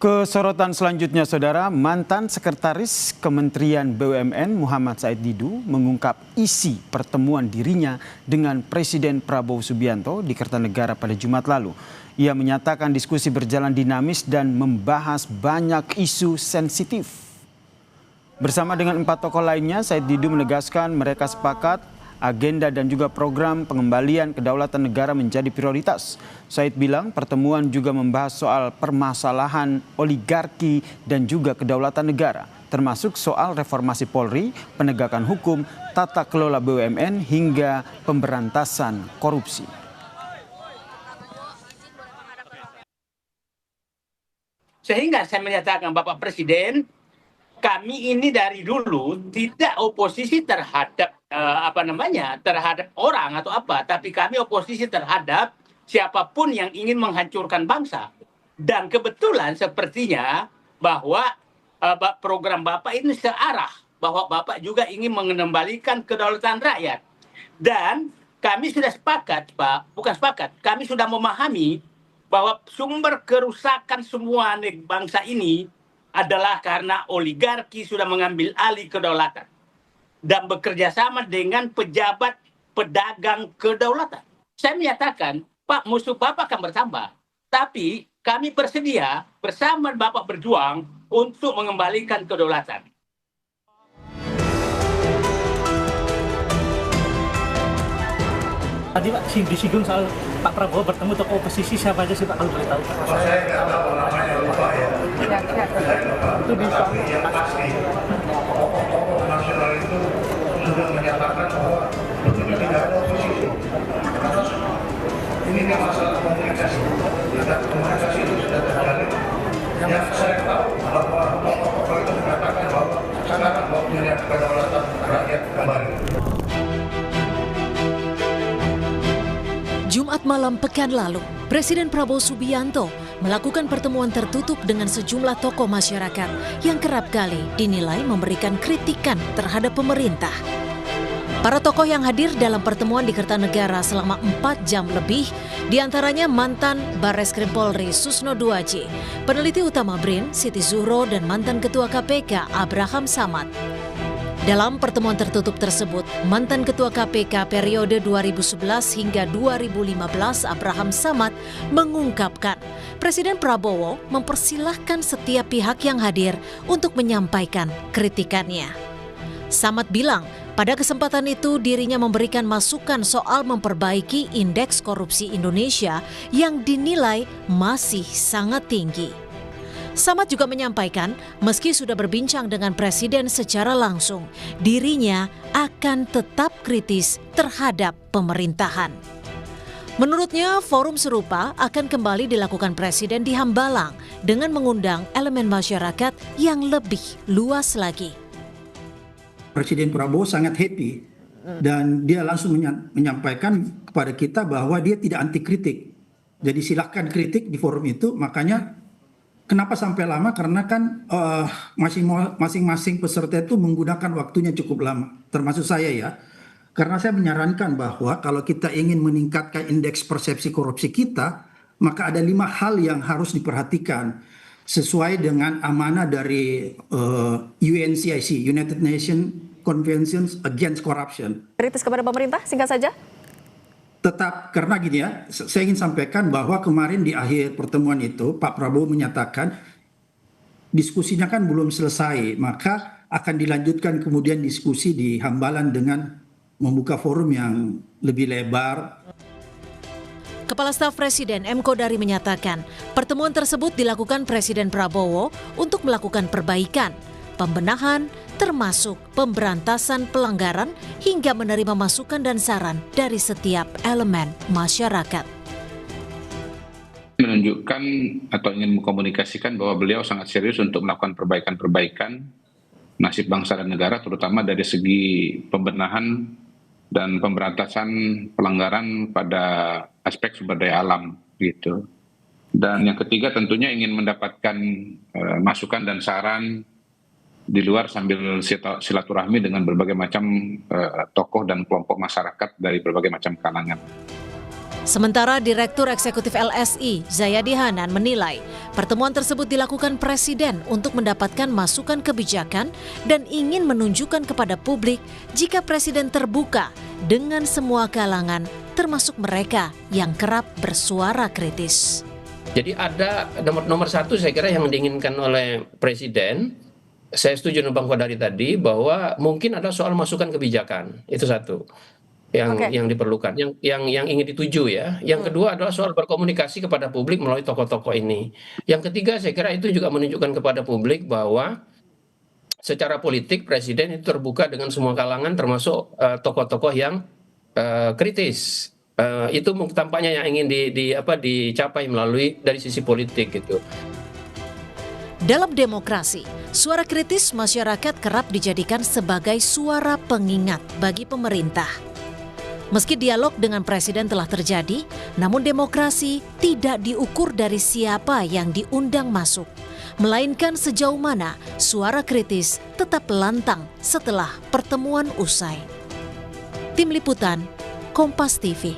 Kesorotan selanjutnya, Saudara, mantan Sekretaris Kementerian BUMN Muhammad Said Didu mengungkap isi pertemuan dirinya dengan Presiden Prabowo Subianto di Kertanegara pada Jumat lalu. Ia menyatakan diskusi berjalan dinamis dan membahas banyak isu sensitif. Bersama dengan 4 tokoh lainnya, Said Didu menegaskan mereka sepakat agenda dan juga program pengembalian kedaulatan negara menjadi prioritas. Said bilang pertemuan juga membahas soal permasalahan oligarki dan juga kedaulatan negara, termasuk soal reformasi Polri, penegakan hukum, tata kelola BUMN hingga pemberantasan korupsi. Sehingga saya menyatakan Bapak Presiden, kami ini dari dulu tidak oposisi terhadap terhadap orang atau apa, tapi kami oposisi terhadap siapapun yang ingin menghancurkan bangsa. Dan kebetulan sepertinya bahwa program Bapak ini searah, bahwa Bapak juga ingin mengembalikan kedaulatan rakyat. Dan kami sudah sepakat, Pak, bukan sepakat, kami sudah memahami bahwa sumber kerusakan semua bangsa ini adalah karena oligarki sudah mengambil alih kedaulatan dan bekerja sama dengan pejabat pedagang kedaulatan. Saya menyatakan, Pak, musuh Bapak akan bertambah, tapi kami bersedia bersama Bapak berjuang untuk mengembalikan kedaulatan. Tadi Pak disinggung soal Pak Prabowo bertemu tokoh oposisi, siapa aja sih Pak kalau boleh tahu? Saya nggak tahu namanya, lupa ya. Itu di Tokoh nasional itu sudah menyatakan bahwa tidak ada oposisi. Ini kan masalah komunikasi. Komunikasi itu sudah terjalin. Yang saya tahu bahwa tokoh itu mengatakan bahwa sekarang waktunya kedaulatan rakyat kembali. Jumat malam pekan lalu, Presiden Prabowo Subianto melakukan pertemuan tertutup dengan sejumlah tokoh masyarakat yang kerap kali dinilai memberikan kritikan terhadap pemerintah. Para tokoh yang hadir dalam pertemuan di Kertanegara selama 4 jam lebih, diantaranya mantan Barreskrim Polri Susno Duaji, peneliti utama BRIN Siti Zuhro, dan mantan Ketua KPK Abraham Samad. Dalam pertemuan tertutup tersebut, mantan Ketua KPK periode 2011 hingga 2015 Abraham Samad mengungkapkan Presiden Prabowo mempersilahkan setiap pihak yang hadir untuk menyampaikan kritikannya. Samad bilang pada kesempatan itu dirinya memberikan masukan soal memperbaiki indeks korupsi Indonesia yang dinilai masih sangat tinggi. Samad juga menyampaikan, meski sudah berbincang dengan Presiden secara langsung, dirinya akan tetap kritis terhadap pemerintahan. Menurutnya, forum serupa akan kembali dilakukan Presiden di Hambalang dengan mengundang elemen masyarakat yang lebih luas lagi. Presiden Prabowo sangat happy dan dia langsung menyampaikan kepada kita bahwa dia tidak anti kritik. Jadi silahkan kritik di forum itu, makanya kenapa sampai lama? Karena kan masing-masing peserta itu menggunakan waktunya cukup lama, termasuk saya ya. Karena saya menyarankan bahwa kalau kita ingin meningkatkan indeks persepsi korupsi kita, maka ada 5 hal yang harus diperhatikan sesuai dengan amanah dari UNCIC, United Nations Convention Against Corruption. Kritis kepada pemerintah, singkat saja. Tetap, karena gini ya, saya ingin sampaikan bahwa kemarin di akhir pertemuan itu Pak Prabowo menyatakan diskusinya kan belum selesai, maka akan dilanjutkan kemudian diskusi di Hambalang dengan membuka forum yang lebih lebar. Kepala Staf Presiden M. Kodari menyatakan pertemuan tersebut dilakukan Presiden Prabowo untuk melakukan perbaikan, pembenahan, termasuk pemberantasan pelanggaran hingga menerima masukan dan saran dari setiap elemen masyarakat. Menunjukkan atau ingin mengkomunikasikan bahwa beliau sangat serius untuk melakukan perbaikan-perbaikan nasib bangsa dan negara, terutama dari segi pembenahan dan pemberantasan pelanggaran pada aspek sumber daya alam gitu. Dan yang ketiga tentunya ingin mendapatkan masukan dan saran di luar sambil silaturahmi dengan berbagai macam tokoh dan kelompok masyarakat dari berbagai macam kalangan. Sementara Direktur Eksekutif LSI, Zayadi Hanan menilai pertemuan tersebut dilakukan Presiden untuk mendapatkan masukan kebijakan dan ingin menunjukkan kepada publik jika Presiden terbuka dengan semua kalangan, termasuk mereka yang kerap bersuara kritis. Jadi ada nomor satu saya kira yang diinginkan oleh Presiden, saya setuju dengan Bang Kodari tadi bahwa mungkin ada soal masukan kebijakan, itu satu. Yang diperlukan, yang ingin dituju ya. Yang kedua adalah soal berkomunikasi kepada publik melalui tokoh-tokoh ini. Yang ketiga saya kira itu juga menunjukkan kepada publik bahwa secara politik Presiden itu terbuka dengan semua kalangan termasuk tokoh-tokoh yang kritis. Itu tampaknya yang ingin dicapai melalui dari sisi politik gitu. Dalam demokrasi, suara kritis masyarakat kerap dijadikan sebagai suara pengingat bagi pemerintah. Meski dialog dengan Presiden telah terjadi, namun demokrasi tidak diukur dari siapa yang diundang masuk, melainkan sejauh mana suara kritis tetap lantang setelah pertemuan usai. Tim Liputan, Kompas TV.